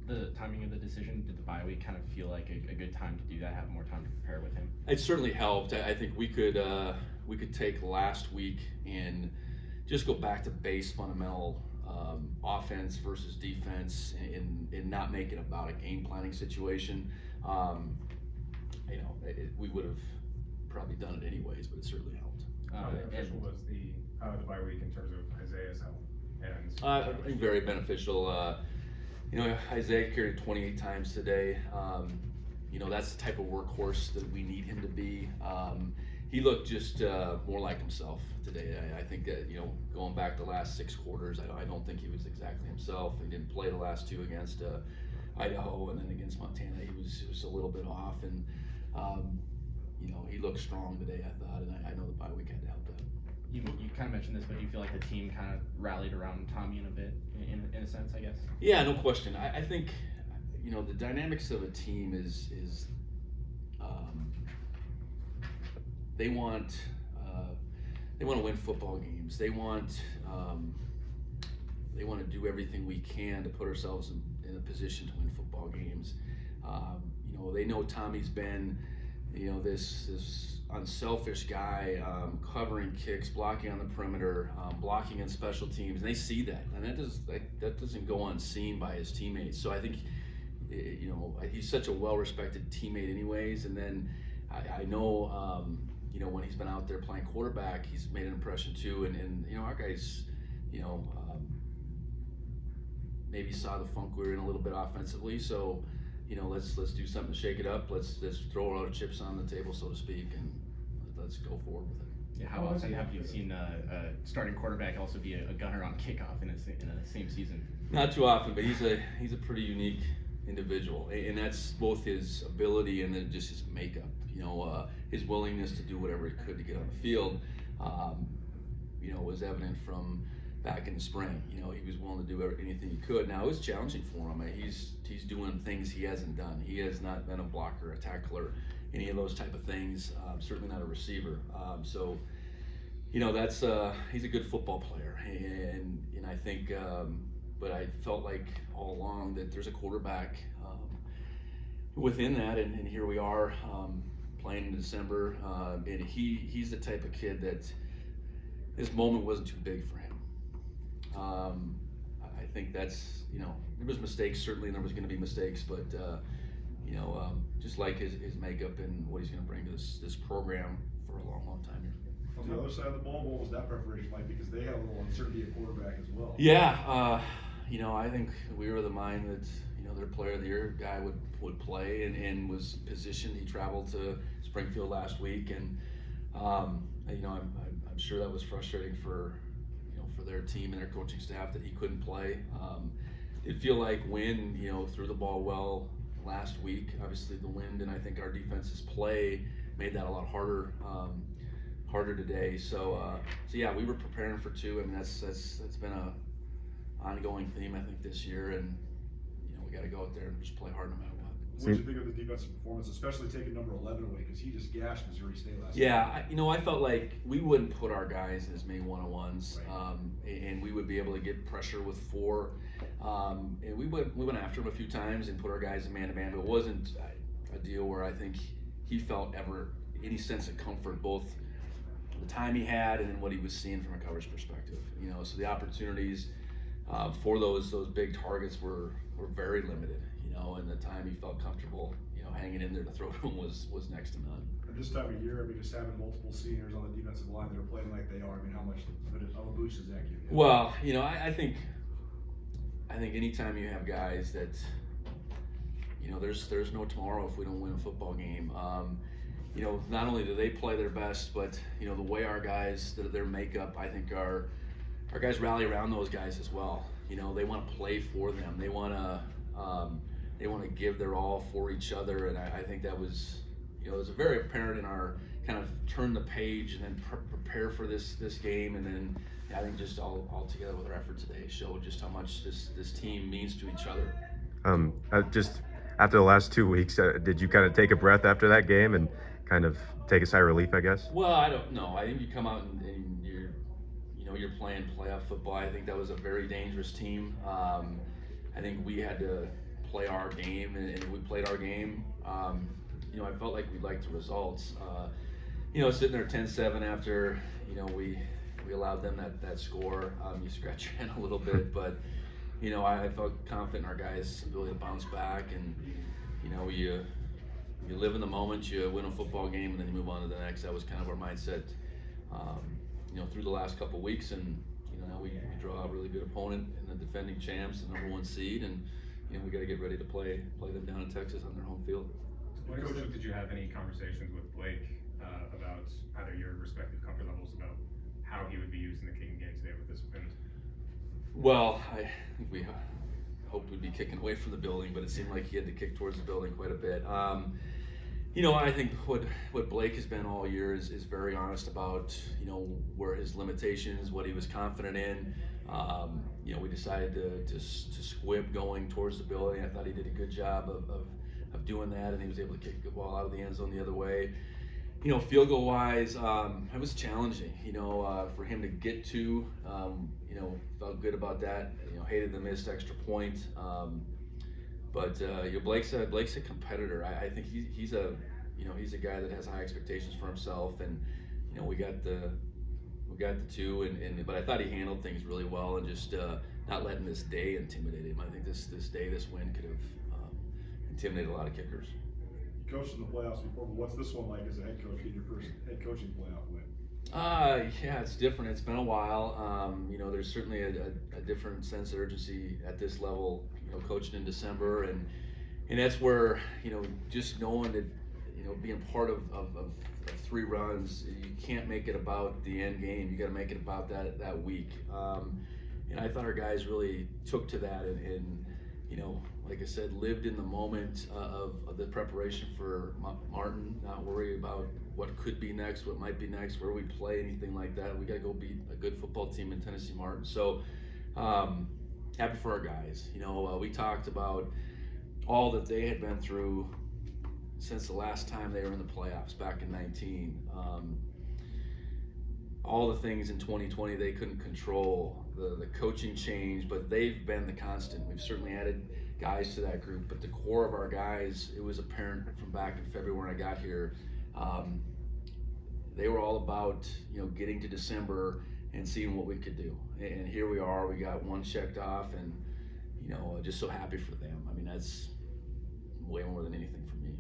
the timing of the decision? Did the bye week kind of feel like a good time to do that, have more time to prepare with him? It certainly helped. I think we could take last week and just go back to base fundamental offense versus defense, and not make it about a game planning situation. We would have probably done it anyways, but it certainly helped. How beneficial was the bye week in terms of Isaiah's health? And I think very beneficial. Isaiah carried 28 times today. That's the type of workhorse that we need him to be. He looked just more like himself today. I think that, going back the last 6 quarters, I don't think he was exactly himself. He didn't play the last 2 against Idaho, and then against Montana, he was a little bit off. And, he looked strong today, I thought, and I know the bye week had to help that. You kind of mentioned this, but do you feel like the team kind of rallied around Tommy in a bit, in a sense, I guess? Yeah, no question. I think, the dynamics of a team is they want to win football games. They want to do everything we can to put ourselves in a position to win football games. They know Tommy's been, this unselfish guy, covering kicks, blocking on the perimeter, blocking in special teams, and they see that, and that doesn't go unseen by his teammates. So I think, he's such a well-respected teammate, anyways. And then I know, when he's been out there playing quarterback, he's made an impression too. And our guys, maybe saw the funk we were in a little bit offensively. So, let's do something to shake it up. Let's throw our chips on the table, so to speak, and let's go forward with it. Yeah, how often have you seen a starting quarterback also be a gunner on kickoff in the same season? Not too often, but he's a pretty unique individual, and that's both his ability and then just his makeup. His willingness to do whatever he could to get on the field, was evident from back in the spring. He was willing to do anything he could. Now, it was challenging for him. He's doing things he hasn't done. He has not been a blocker, a tackler, any of those type of things. Certainly not a receiver. That's he's a good football player, and I think. But I felt like all along that there's a quarterback within that, and here we are playing in December, and he's the type of kid that this moment wasn't too big for him. I think that's, there was mistakes, certainly, and there was going to be mistakes, but just like his makeup and what he's going to bring to this program for a long, long time here. On the other side of the ball, what was that preparation like? Because they had a little uncertainty at quarterback as well. Yeah, I think we were of the mind that their player of the year guy would play and was positioned. He traveled to Springfield last week, and I'm sure that was frustrating for their team and their coaching staff that he couldn't play. It feel like Wynn threw the ball well last week. Obviously the wind, and I think our defense's play made that a lot harder today. So yeah, we were preparing for 2. I mean, that's been a ongoing theme, I think, this year, and we got to go out there and just play hard no matter what. What did you think of the defensive performance, especially taking number 11 away, because he just gashed Missouri State last night? Yeah, I felt like we wouldn't put our guys in as many one-on-ones, right. And we would be able to get pressure with 4, and we went after him a few times and put our guys in man-to-man, but it wasn't a deal where I think he felt ever any sense of comfort, both the time he had and then what he was seeing from a coverage perspective. So the opportunities for those big targets were very limited, and the time he felt comfortable, hanging in there to throw to him was next to none. At this time of year, just having multiple seniors on the defensive line that are playing like they are, how much of a boost does that give you? Well, I think anytime you have guys that, there's no tomorrow if we don't win a football game. Not only do they play their best, but the way our guys, their makeup, I think our guys rally around those guys as well. They want to play for them. They want to give their all for each other, and I think that was, it was very apparent in our kind of turn the page and then prepare for this game, and then I think just all together with our effort today showed just how much this team means to each other. Just after the last 2 weeks, did you kind of take a breath after that game and kind of take a sigh of relief, I guess? Well, I don't know. I think you come out and you're playing playoff football. I think that was a very dangerous team. I think we had to play our game, and we played our game. You know, I felt like we liked the results. You know, sitting there 10-7 after, you know, we allowed them that score. You scratch your head a little bit, but you know, I felt confident in our guys' ability to bounce back, and you know, you live in the moment, you win a football game, and then you move on to the next. That was kind of our mindset, you know, through the last couple of weeks, and you know, now we draw a really good opponent in the defending champs, the #1 seed, and you know, we got to get ready to play them down in Texas on their home field. Coach, did you have any conversations with Blake about either your respective comfort levels about how he would be used in the kicking game today with this win? Well, I think we hoped we'd be kicking away from the building, but it seemed like he had to kick towards the building quite a bit. You know, I think what Blake has been all year is very honest about, you know, where his limitations, what he was confident in. You know, we decided to squib going towards the building. I thought he did a good job of doing that, and he was able to kick the ball out of the end zone the other way. You know, field goal wise, it was challenging, you know, for him to get to, you know, felt good about that. You know, hated the missed extra point. But you know, Blake's a competitor. I think he's a guy that has high expectations for himself, and you know, we got the two, and but I thought he handled things really well, and just not letting this day intimidate him. I think this win could have intimidated a lot of kickers. You coached in the playoffs before, but what's this one like as a head coach, getting your first head coaching playoff win? Yeah, it's different. It's been a while. You know, there's certainly a different sense of urgency at this level. You know, coaching in December, and that's where, you know, just knowing that, you know, being part of 3 runs, you can't make it about the end game. You got to make it about that week. And I thought our guys really took to that, and you know, like I said, lived in the moment of the preparation for Martin, not worry about what could be next, what might be next, where we play, anything like that. We got to go beat a good football team in Tennessee Martin. So happy for our guys. You know, we talked about all that they had been through since the last time they were in the playoffs back in 19. All the things in 2020 they couldn't control, the coaching change, but they've been the constant. We've certainly added guys to that group, but the core of our guys, it was apparent from back in February when I got here, they were all about, you know, getting to December and seeing what we could do. And here we are, we got one checked off, and you know, just so happy for them. I mean, that's way more than anything for me.